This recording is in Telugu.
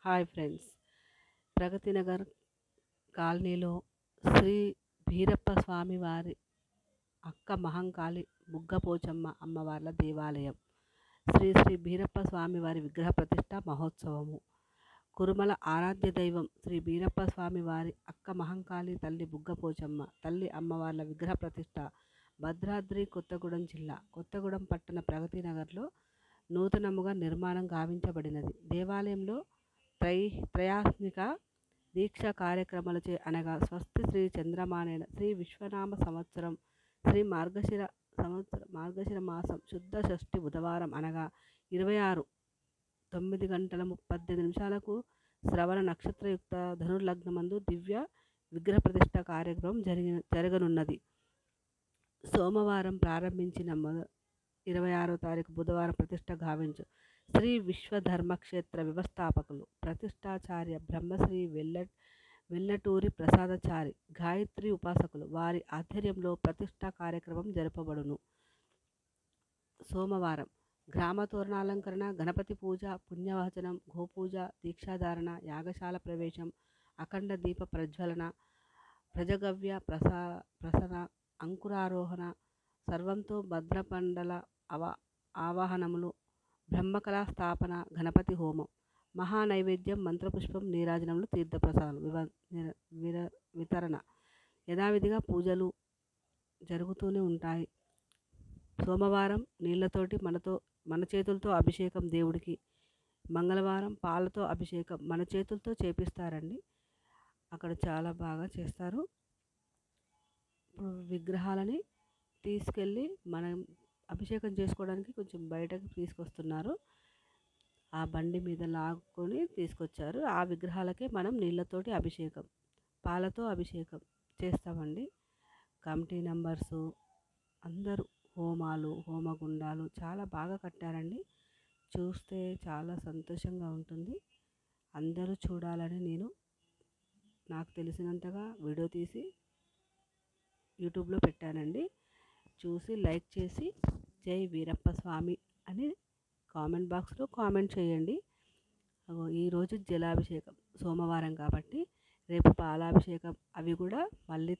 Hi friends. ప్రగతి నగర్ కాలనీలో శ్రీ భీరప్ప స్వామి వారి అక్క మహంకాళి బుగ్గపోచమ్మ అమ్మవార్ల దేవాలయం. శ్రీ శ్రీ భీరప్ప స్వామి వారి విగ్రహ ప్రతిష్ట మహోత్సవము. కురుమల ఆరాధ్య దైవం శ్రీ భీరప్ప స్వామి వారి అక్క మహంకాళి తల్లి బుగ్గపోచమ్మ తల్లి అమ్మవార్ల విగ్రహ ప్రతిష్ట భద్రాద్రి కొత్తగూడెం జిల్లా కొత్తగూడెం పట్టణ ప్రగతి నగర్లో నూతనముగా నిర్మాణం గావించబడినది. దేవాలయంలో త్రయాత్మిక దీక్ష కార్యక్రమాలచే అనగా స్వస్తి శ్రీ చంద్రమానేన శ్రీ విశ్వనామ సంవత్సరం శ్రీ మార్గశిర మాసం శుద్ధ షష్ఠి బుధవారం అనగా 26 9:18 శ్రవణ నక్షత్రయుక్త ధనుర్లగ్నమందు దివ్య విగ్రహ ప్రతిష్ట కార్యక్రమం జరగనున్నది. సోమవారం ప్రారంభించిన 26వ తారీఖు బుధవారం ప్రతిష్ట గావించు శ్రీ విశ్వధర్మక్షేత్ర వ్యవస్థాపకులు ప్రతిష్టాచార్య బ్రహ్మశ్రీ వెల్లటూరి ప్రసాదచారి గాయత్రి ఉపాసకులు వారి ఆధ్వర్యంలో ప్రతిష్టా కార్యక్రమం జరపబడును. సోమవారం గ్రామ తోరణాలంకరణ, గణపతి పూజ, పుణ్యవచనం, గోపూజ, దీక్షాధారణ, యాగశాల ప్రవేశం, అఖండ దీప ప్రజ్వలన, ప్రజగవ్య ప్రసన, అంకురారోహణ, సర్వంతో భద్రపండల ఆవాహనములు, బ్రహ్మకళా స్థాపన, గణపతి హోమం, మహానైవేద్యం, మంత్రపుష్పం, నీరాజనములు, తీర్థప్రసాదాలు వితరణ. యథావిధిగా పూజలు జరుగుతూనే ఉంటాయి. సోమవారం నీళ్లతోటి మన చేతులతో అభిషేకం దేవుడికి, మంగళవారం పాలతో అభిషేకం మన చేతులతో చేపిస్తారండి. అక్కడ చాలా బాగా చేస్తారు. విగ్రహాలని తీసుకెళ్ళి మనం అభిషేకం చేసుకోవడానికి కొంచెం బయటకు తీసుకొస్తున్నారు. ఆ బండి మీద లాక్కొని తీసుకొచ్చారు. ఆ విగ్రహాలకే మనం నీళ్ళతోటి అభిషేకం, పాలతో అభిషేకం చేస్తామండి. కమిటీ మెంబర్సు అందరూ హోమాలు, హోమగుండాలు చాలా బాగా కట్టారండి. చూస్తే చాలా సంతోషంగా ఉంటుంది. అందరూ చూడాలని నేను నాకు తెలిసినంతగా వీడియో తీసి యూట్యూబ్లో పెట్టానండి. చూసి లైక్ చేసి జై వీరప్ప స్వామి అని కామెంట్ బాక్స్లో కామెంట్ చేయండి. ఈరోజు జలాభిషేకం సోమవారం కాబట్టి రేపు పాలాభిషేకం అవి కూడా మళ్ళీ